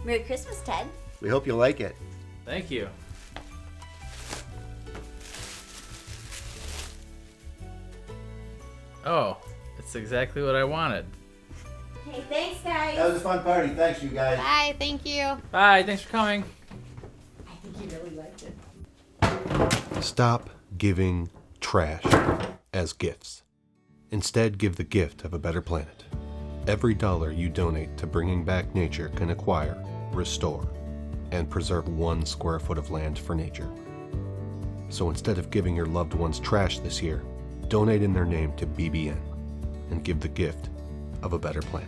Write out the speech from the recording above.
Merry Christmas, Ted. We hope you like it. Thank you. Oh, it's exactly what I wanted. Hey, thanks, guys. That was a fun party. Thanks, you guys. Bye, thank you. Bye, thanks for coming. I think you really liked it. Stop giving trash as gifts. Instead, give the gift of a better planet. Every dollar you donate to bringing back nature can acquire, restore, and preserve 1 square foot of land for nature. So instead of giving your loved ones trash this year, donate in their name to BBN and give the gift of a better planet.